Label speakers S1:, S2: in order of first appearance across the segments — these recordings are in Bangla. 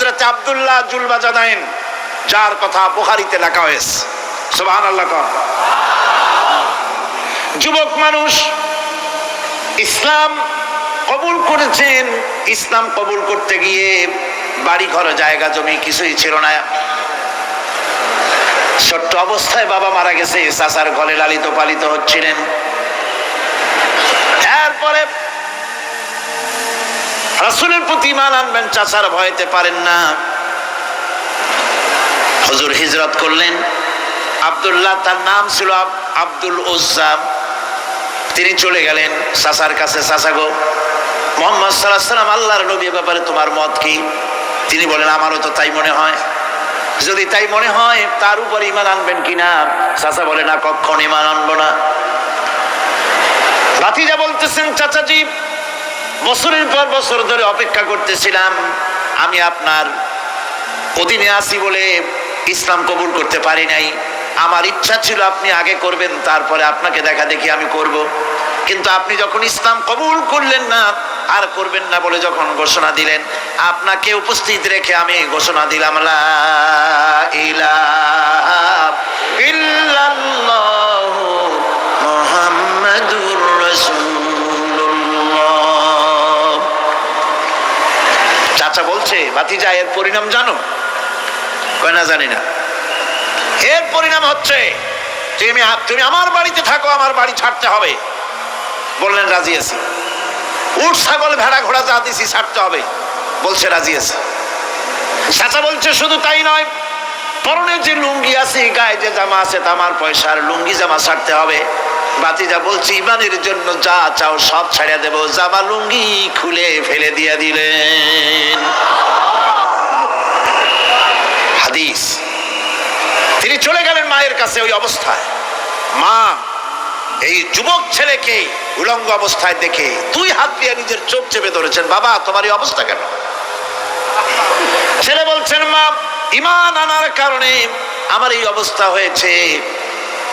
S1: হযরত আব্দুল্লাহ জুলবাজাদাইন, যার কথা বুখারীতে লেখা হয়েছে। সুবহানাল্লাহ। যুবক মানুষ ইসলাম কবুল করেছেন। ইসলাম কবুল করতে গিয়ে বাড়ি ঘর জায়গা জমি কিছুই ছিল না। ছোট্ট অবস্থায় বাবা মারা গেছে, চাচার ঘরে লালিত পালিত হচ্ছিলেন। এরপরে রাসূলের প্রতি ঈমান আনবেন, চাচার ভয়তে পারেন না। হুজুর হিজরত করলেন। আব্দুল্লাহ, তার নাম ছিল আব্দুল উজ্জা, তিনি চলে গেলেন চাচার কাছে। চাচা গো, মুহাম্মদ সাল্লাল্লাহু আলাইহি ওয়াসাল্লাম আল্লাহর নবী, ব্যাপারে তোমার মত কি? তিনি বলেন, আমারও তো তাই মনে হয়। যদি তাই মনে হয় তার উপর ঈমান আনবেন কিনা? চাচা বলে, না, কখনো ঈমান আনবো না। ভাতিজা বলতেছেন, চাচাজি, বছরের পর বছর ধরে অপেক্ষা করতেছিলাম, আমি আপনার অধীনে আছি বলে ইসলাম কবুল করতে পারি নাই। আমার ইচ্ছা ছিল আপনি আগে করবেন, তারপরে আপনাকে দেখা দেখি আমি করব। কিন্তু আপনি যখন ইসলাম কবুল করলেন না, আর করবেন না বলে যখন ঘোষণা দিলেন, আপনাকে উপস্থিত রেখে আমি ঘোষণা দিলাম, লা ইলাহা ইল্লাল্লাহু মুহাম্মাদুর রাসূলুল্লাহ। চাচা বলছে, ভাতিজা, এর পরিণাম জানো? কয় না, জানি না। এর পরিণাম হচ্ছে তুমি আমার বাড়িতে থাকো, আমার বাড়ি ছাড়তে হবে। বললেন, রাজি আছি। উট ছাগল ভেড়া ঘোড়া যা দিছি ছাড়তে হবে। বলছে, রাজি আছি। চাচা বলছে, শুধু তাই নয়, পরনে যে লুঙ্গি আছে, গায়ে যে জামা আছে, তামার পয়সার লুঙ্গি জামা ছাড়তে হবে। ভাতিজা বলছে, ঈমানের জন্য যা চাও সব ছাড়িয়ে দেব। জামা লুঙ্গি খুলে ফেলে দিয়ে দিলেন। হাদিস। তিনি চলে গেলেন মায়ের কাছে ওই অবস্থায়। মা এই যুবক ছেলেকে উলঙ্গ অবস্থায় দেখে 2 হাত দিয়ে নিজের চোখ চেপে ধরেছেন। বাবা, তোমার এই অবস্থা কেন? ছেলে বলছেন, মা, ঈমান আনার কারণে আমার এই অবস্থা হয়েছে।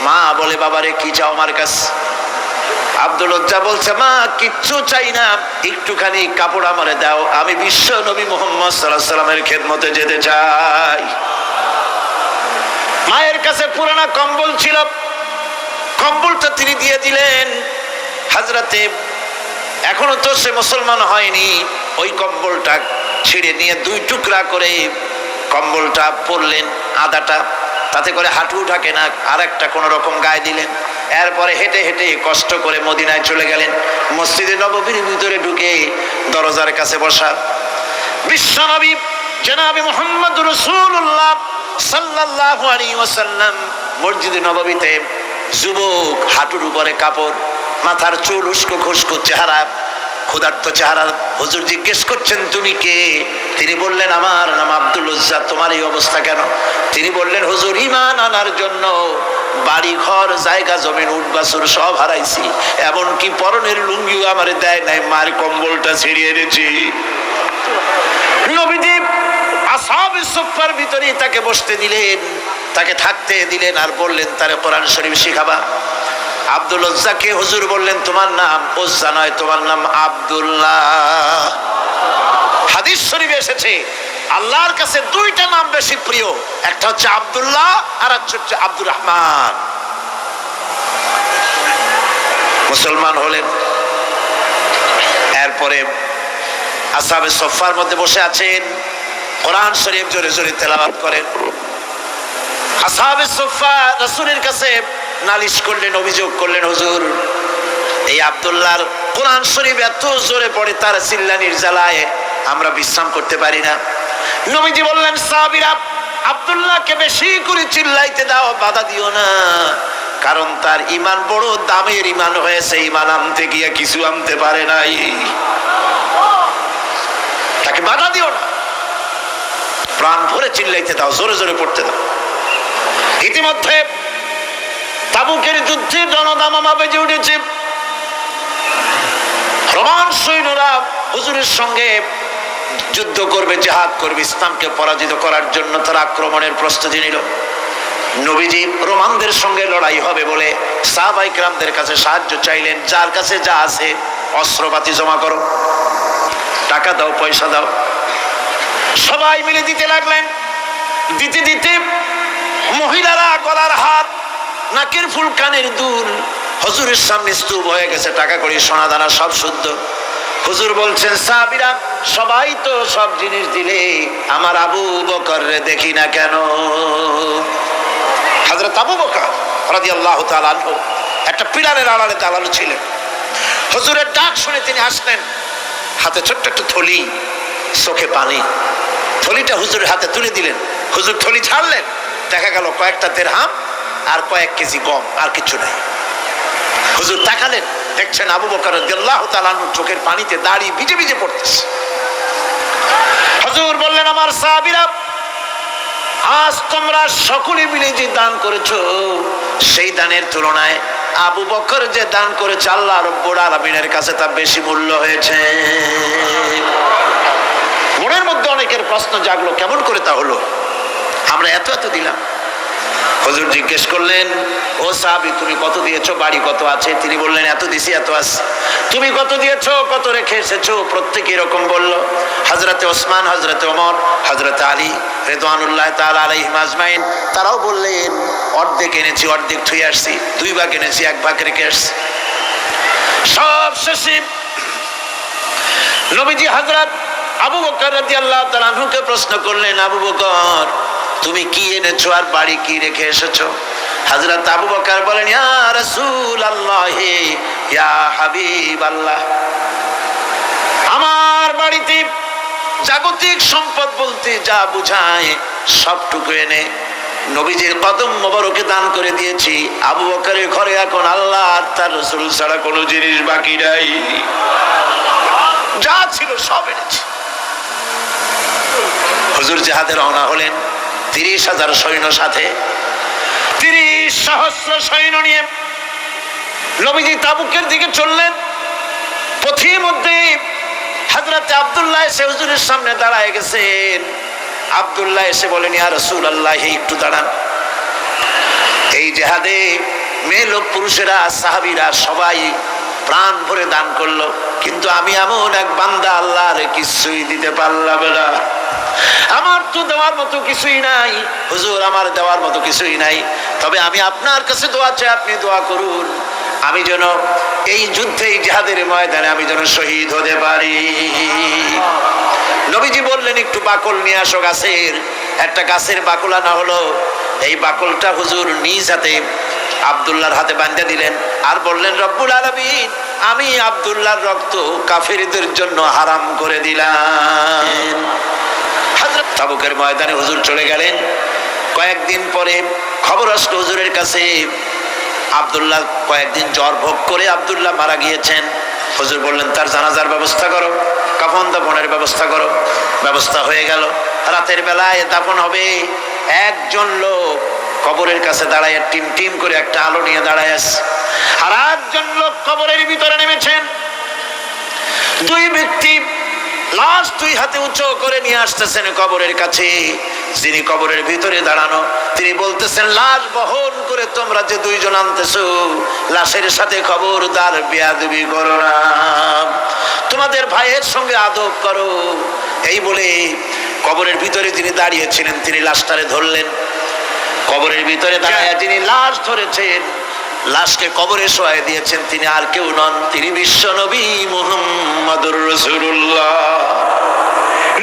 S1: মা বলে, বাবারে, কি চাও আমার কাছে? আব্দুল উজ্জা বলছে, মা, কিচ্ছু চাই না, একটুখানি কাপড় আমারে দাও, আমি বিশ্ব নবী মুহাম্মদ সাল্লাল্লাহু আলাইহি ওয়াসাল্লামের খেদমতে যেতে চাই। মায়ের কাছে পুরানা কম্বল ছিল, কম্বলটা তিনি দিয়ে দিলেন। হযরতে, এখনো তো সে মুসলমান হয়নি, ওই কম্বলটা ছিঁড়ে নিয়ে 2 টুকরা করে কম্বলটা পরলেন, আদাটা, তাতে করে হাঁটু ঢাকে না, আর একটা কোন রকম গায়ে দিলেন। এরপরে হেঁটে হেঁটে কষ্ট করে মদিনায় চলে গেলেন। মসজিদে নববীর ভিতরে ঢুকে দরজার কাছে বসা বিশ্বনবী জনাবে মুহাম্মদ রাসূলুল্লাহ সাল্লাল্লাহু আলাইহি ওয়াসাল্লাম মসজিদে নববীতে, যুবক, হাঁটুর উপরে কাপড়, মাথার চুল উস্কো খুস্কো চেহারা, ক্ষুধার্ত চেহারা। হুজুর জিজ্ঞেস করছেন, তুমি কে? তিনি বললেন, আমার নাম আব্দুল উজ্জা। তোমার এই অবস্থা কেন? তিনি বললেন, হুজুর, ঈমান আনার জন্য বাড়ি ঘর জায়গা জমিন উট বাছুর সব হারাইছি, এমনকি পরনের লুঙ্গিও আমারে দেয় নাই, মার কম্বলটা ছিঁড়িয়ে এনেছি। নবীজি আসহাবে সুফফার ভিতরে তাকে বসতে দিলেন, তাকে থাকতে দিলেন, আর বললেন, তারে কোরআন শরীফ শিখাবা। আব্দুল উজ্জাকে হুজুর বললেন, তোমার নাম উজ্জা নয়, তোমার নাম আব্দুল্লাহ। হাদিস শরীফে এসেছে, আল্লাহর কাছে 2টা নাম বেশি প্রিয়, একটা হচ্ছে আব্দুল্লাহ আর একটা হচ্ছে আব্দুর রহমান। মুসলমান হলেন। এরপরে আসহাবে সুফফার মধ্যে বসে আছেন, কোরআন শরীফ জোরে জোরে তেলাওয়াত করেন। আসহাবে সুফফা রাসূলের কাছে নালিশ করলেন, অভিযোগ করলেন, হুজুর, এই আব্দুল্লাহর কোরআন শরীফ এত জোরে পড়ে, তার চিল্লানির জ্বালায় আমরা বিশ্রাম করতে পারি না। নবীজি বললেন, সাহাবীরা, আব্দুল্লাহকে বেশি করে চিল্লাইতে দাও, বাধা দিও না, কারণ তার ঈমান বড় দামের ঈমান হয়েছে, ঈমান আনতে গিয়ে কিছু আনতে পারে নাই, তাকে বাধা দিও না, প্রাণ ভরে চিল্লাইতে দাও, জোরে জোরে পড়তে দাও। ইতিমধ্যে তাবুকের যুদ্ধে জনদামামা বেজে উঠেছে। রোমান সৈন্যরা হুজুরের সঙ্গে যুদ্ধ করবে, জিহাদ করবে, ইসলামকে পরাজিত করার জন্য তারা আক্রমণের প্রস্তুতি নিল। নবীজি রোমানদের সঙ্গে লড়াই হবে বলে সাহাবায়ে কেরামদের কাছে সাহায্য চাইলেন, যার কাছে যা আছে অস্ত্রপাতি জমা করো, টাকা দাও, পয়সা দাও। সবাই মিলে দিতে লাগলেন। দিতে দিতে মহিলারা গলার হার, নাকের ফুল, কানের দুল হুজুরের সামনে স্তূপ হয়ে গেছে, টাকা কড়ি সোনা দানা সব শুদ্ধ। হুজুর বলছেন, সাহাবীরা সবাই তো সব জিনিস দিলে, আমার আবু বকর রে দেখি না কেন? হযরত আবু বকর রাদিয়াল্লাহু তাআলা আনহু একটা পিলারের আড়ালে দাঁড়ানো ছিলেন। হুজুরের ডাক শুনে তিনি আসলেন, হাতে ছোট্ট একটা থলি, চোখে পানি। থলিটা হুজুরের হাতে তুলে দিলেন। হুজুর থলি ছাড়লেন, দেখা গেল কয়েকটা দিরহাম আর কয়েক কেজি গম, আর কিছু নাই। হুজুর তাকালেন, দেখছেন আবু বকর রাদিয়াল্লাহু তাআলা আনহুর চোখের পানিতে দাড়ি ভিজে ভিজে পড়তেছে। হুজুর বললেন, আমার সাহাবীরা, আজ তোমরা সকলে মিলে যে দান করেছো, সেই দানের তুলনায় আবু বকর যে দান করেছে আল্লাহ রাব্বুল আলামিনের কাছে তা বেশি মূল্য হয়েছে। মনের মধ্যে অনেকের প্রশ্ন জাগলো, কেমন করে তা হলো? আমরা এত এত দিলাম। হুজুর জিজ্ঞেস করলেন, ও সাহাবী, তুমি কত দিয়েছো? বাড়ি কত আছে? তিনি বললেন, এত দিছি, এত আছে। তুমি কত দিয়েছো? কত রেখে এসেছো? প্রত্যেকে এরকম বলল। হযরতে ওসমান, হযরতে ওমর, হযরতে আলী রিদওয়ানুল্লাহ তাআলা আলাইহিম আজমাইন, তারাও বললেন, অর্ধেক এনেছি, অর্ধেক থুই আসছি, 2 ভাগ এনেছি, 1 ভাগ রেখে আসছি। সব শেষে নবীজি হযরত আবু বকর রাদিয়াল্লাহু তাআলা আনহুকে প্রশ্ন করলেন, আবু বকর, তুমি কি এনেছো আর বাড়ি কি রেখে এসেছো? হযরত আবু বকর বলেন, ইয়া রাসূলুল্লাহ, ইয়া হাবিবাল্লাহ, আমার বাড়িতে জাগতিক সম্পদ বলতে যা বুঝায় সবটুকু এনে নবীজির কদম মোবারকে দান করে দিয়েছি। আবু বকরের ঘরে এখন আল্লাহ আর তার রাসূল ছাড়া কোনো জিনিস বাকি নাই, যা ছিল সব এনেছি। হুজুর জিহাদে রওনা হলেন 30,000 সৈন্য সাথে, 30 সহস্র সৈন্য নিয়ে নবীজি তাবুকের দিকে চললেন। পথের মধ্যে হযরতে আব্দুল্লাহ এসে হুজুরের সামনে দাঁড়ায় গেছেন। আব্দুল্লাহ এসে বলেন, ইয়া রাসূলুল্লাহ, একটু দাঁড়ান। এই জিহাদে মেয়ে লোক, পুরুষেরা, সাহাবীরা সবাই প্রাণ ভরে দান করলো, কিন্তু আমি এমন এক বান্দা, আল্লাহর কিছুই দিতে পারলাম না। আমার তো দেওয়ার মতো কিছুই নাই হুজুর, আমার দেওয়ার মতো কিছুই নাই। তবে আমি আপনার কাছে দোয়া চাই, আপনি দোয়া করুন, আমি যেন এই যুদ্ধে, এই জিহাদের ময়দানে আমি যেন শহীদ হতে পারি। নবীজি বললেন, একটু বাকল নিয়ে আসো গাছের। একটা গাছের বাকল আনা হলো। এই বাকলটা হুজুর নিজ হাতে আব্দুল্লাহর হাতে বাঁধে দিলেন, আর বললেন, রব্বুল আলামিন, আমি আব্দুল্লাহর রক্ত কাফেরদের জন্য হারাম করে দিলাম। হযরত তাবুকের ময়দানে হুজুর চলে গেলেন। কয়েকদিন পরে খবর আসলো হুজুরের কাছে, আব্দুল্লাহ কয়েকদিন জ্বর ভোগ করে আব্দুল্লাহ মারা গিয়েছেন। হুজুর বললেন, তার জানাজার ব্যবস্থা করো, কাফন দাফনের ব্যবস্থা করো। ব্যবস্থা হয়ে গেল। রাতের বেলায় দাফন হবে। একজন লোক কবরের কাছে দাঁড়ায় টিম টিম করে একটা আলো নিয়ে দাঁড়ায় আছে, আর একজন লোক কবরের ভিতরে নেমেছেন। 2 ব্যক্তি লাশ 2 হাতে উঁচু করে নিয়ে আসতেছেন কবরের কাছে। যিনি কবরের ভিতরে দাঁড়ানো, তিনি বলতেছেন, লাশ বহন করে তোমরা যে 2 জন আনতেছো, লাশের সাথে খবরদার বেয়াদবি করো না, তোমাদের ভাইয়ের সঙ্গে আদব করো। এই বলে কবরের ভিতরে যিনি দাঁড়িয়েছিলেন, তিনি লাশটারে ধরলেন। কবরের ভিতরে দাঁড়ায় যিনি লাশ ধরেছেন, লাশকে কবরে শোয়াই দিয়েছেন, তিনি আর কেউ নন, তিনি বিশ্ব নবী মুহাম্মদুর রাসূলুল্লাহ।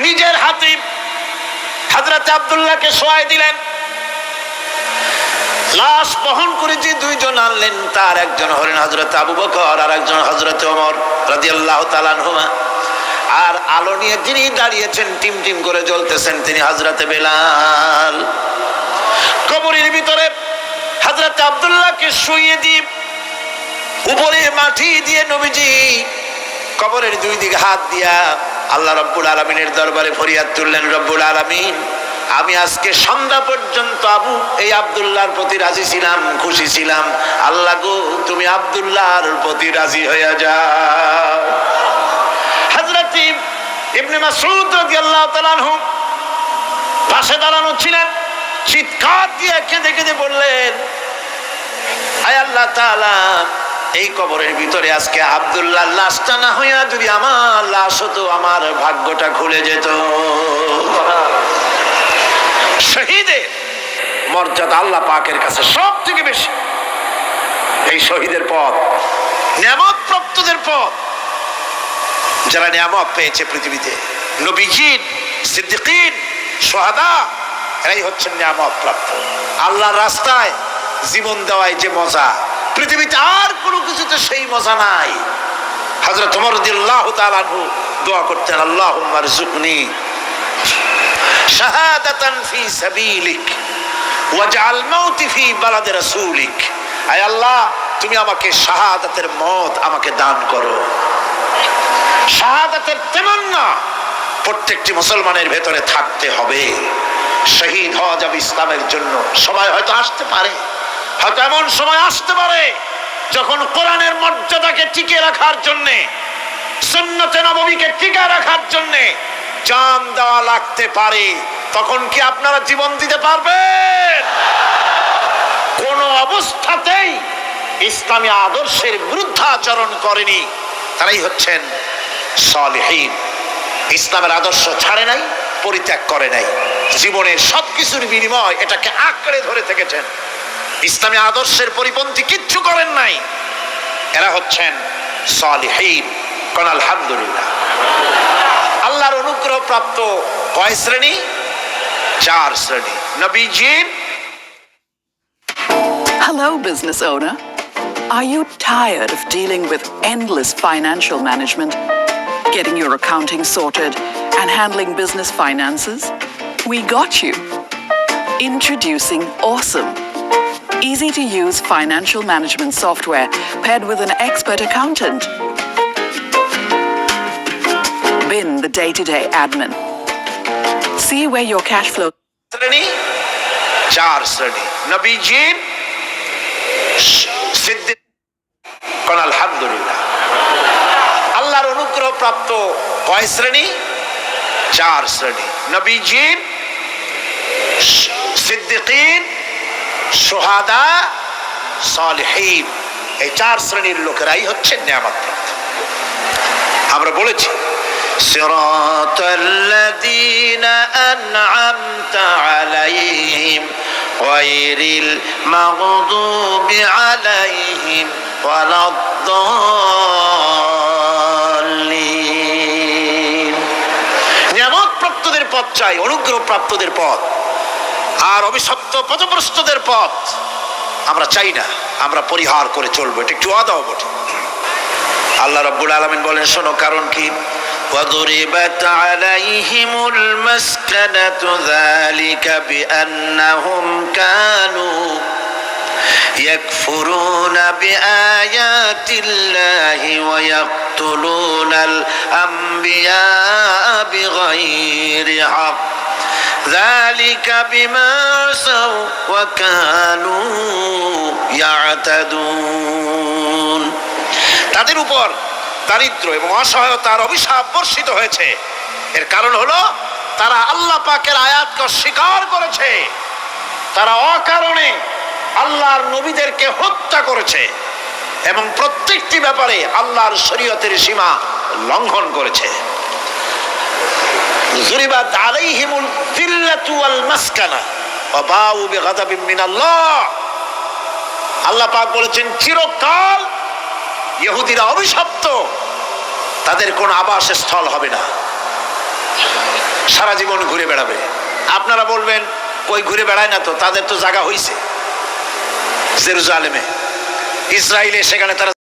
S1: নিজের হাতে হযরত আব্দুল্লাহকে শোয়াই দিলেন। লাশ বহন করে যে 2 জন আনলেন, তার একজন হলেন হযরত আবু বকর, আর একজন হযরত ওমর রাদিয়াল্লাহু তাআলা আনহুমা। আর আলো নিয়ে যিনি দাঁড়িয়েছেন, টিম টিম করে জ্বলতেছেন, তিনি হযরত বেলাল। কবরের ভিতরে হযরত আব্দুল্লাহকে শুইয়ে দিয়ে উপরে মাটি দিয়ে নবীজি কবরের 2 দিকে হাত দিয়া আল্লাহ রাব্বুল আলামিনের দরবারে ফরিয়াদ তুললেন, রব্বুল আলামিন, আমি আজকে সন্ধ্যা পর্যন্ত এই আব্দুল্লাহর প্রতি রাজি ছিলাম, খুশি ছিলাম। আল্লাহ গো, তুমি আব্দুল্লাহর প্রতি রাজি হয়ে যাও। হযরত ইবনে মাসউদ রাদিয়াল্লাহু তাআলা আনহু পাশে দাঁড়ানো ছিলেন। চিৎকার দিয়ে কেঁদে কেঁদে বললেন, আয় আল্লাহ তাআলা, এই কবরের ভিতরে আজকে আব্দুল্লাহ লাশটা না হইয়া যদি আমার লাশ হতো, আমার ভাগ্যটা খুলে যেত। শহীদের মর্যাদা আল্লাহ পাকের কাছে সব থেকে বেশি। এই শহীদের পথ নিয়ামত প্রাপ্তদের পথ, যারা নিয়ামত পেয়েছে পৃথিবীতে, নবীজিন, সিদ্দিকিন, শুহাদা, এরাই হচ্ছেন নিয়ামত প্রাপ্ত। আল্লাহর রাস্তায় জীবন দেওয়ায় যে মজা, পৃথিবীতে আর কোনো কিছুতে সেই মজা নাই। হযরত ওমর রাদিয়াল্লাহু তাআলা আনহু দোয়া করতেন, আল্লাহুম্মা রযুকনি শাহাদাতান ফি সাবিলিক ওয়াজআল মাউতি ফি বালাদি রাসূলিক। আয় আল্লাহ, তুমি আমাকে শাহাদাতের মত আমাকে দান করো। শাহাদাতের তামান্না প্রত্যেকটি মুসলমানের ভেতরে থাকতে হবে। শহীদ হওয়া যাবে ইসলামের জন্য। সবাই হয়তো আসতে পারে, হয়তো এমন সময় আসতে পারে যখন কোরআনের মর্যাদাকে টিকে রাখার জন্য, সুন্নতে নববীকে টিকে রাখার জন্য জান দেওয়া লাগতে পারে। তখন কি আপনারা জীবন দিতে পারবেন? কোন অবস্থাতেই ইসলামী আদর্শের বিরুদ্ধাচরণ করেনি তারাই হচ্ছেন সালেহীন। ইসলামের আদর্শ ছাড়ে নাই, পরিত্যাগ করে নাই, জীবনের সবকিছুর বিনিময় এটাকে আঁকড়ে ধরে থেকেছেন। ইসলামী আদর্শের পরিপন্থী কিচ্ছু করেন নাই। এরা হচ্ছেন সালেহীন। কোন আলহামদুলিল্লাহ। আল্লাহর অনুগ্রহ প্রাপ্ত কয় শ্রেণী? 4 শ্রেণী। নবীজিন।
S2: Hello, business owner. Are you tired of dealing with endless financial management, getting your accounting sorted, and handling business finances? We got you. Introducing Awesome. Easy-to-use financial management software paired with an expert accountant. Bin the day-to-day admin. See where your cash flow...
S1: শ্রেণী 4 শ্রেণী। নবীজিন, সিদ্দিক। কোন আলহামদুলিল্লাহ। আল্লাহর অনুগ্রহ প্রাপ্ত কয় শ্রেণী? 4 শ্রেণী। নবীজিন, সিদ্দিকিন, শুহাদা, সালেহীন। এই 4 শ্রেণীর লোকেরাই হচ্ছেন নিয়ামত প্রাপ্ত। আমরা বলেছি সিরাতাল্লাযীনা আন'আমতা আলাইহিম গায়রিল মাগদুবি আলাইহিম ওয়ালাদ-দাল্লিন। নিয়ামত প্রাপ্তদের পথ চাই, অনুগ্রহ প্রাপ্তদের পথ, আর অভিশপ্ত পথভ্রষ্টদের পথ আমরা চাই না। আমরা পরিহার করে চলবো। এটা একটু আদাও বটে। আল্লাহ রাব্বুল আলামিন বলেন, শোনো কারণ কি? وَضُرِبَتْ عَلَيْهِمُ الْمَسْكَنَةُ ذَلِكَ بِأَنَّهُمْ كَانُوا يَكْفُرُونَ بِآيَاتِ اللَّهِ وَيَقْتُلُونَ الْأَنْبِيَاءَ بِغَيْرِ حَقٍّ ذَلِكَ بِمَا عَصَوْا وَكَانُوا يَعْتَدُونَ। তাদের উপর দারিদ্র এবং অসহায়তার অভিশাপ বর্ষিত হয়েছে। এর কারণ হলো তারা আল্লাহ পাকের আয়াতকে অস্বীকার করেছে। তারা অকারণে আল্লাহর নবীদেরকে হত্যা করেছে এবং প্রত্যেকটি ব্যাপারে আল্লাহর শরীয়তের সীমা লঙ্ঘন করেছে। যুরিবাত আলাইহিমুল যিল্লাতু ওয়াল মাসকানা ওয়া বাউ বিগাযাবিন মিনাল্লাহ। আল্লাহ পাক বলেছেন, চিরকাল ইহুদিরা অভিশপ্ত, তাদের কোন আবাসস্থল হবে না, সারা জীবন ঘুরে বেড়াবে। আপনারা বলবেন, ওই ঘুরে বেড়ায় না তো, তাদের তো জায়গা হইছে জেরুজালেমে, ইসরায়েলে, সেখানে তারা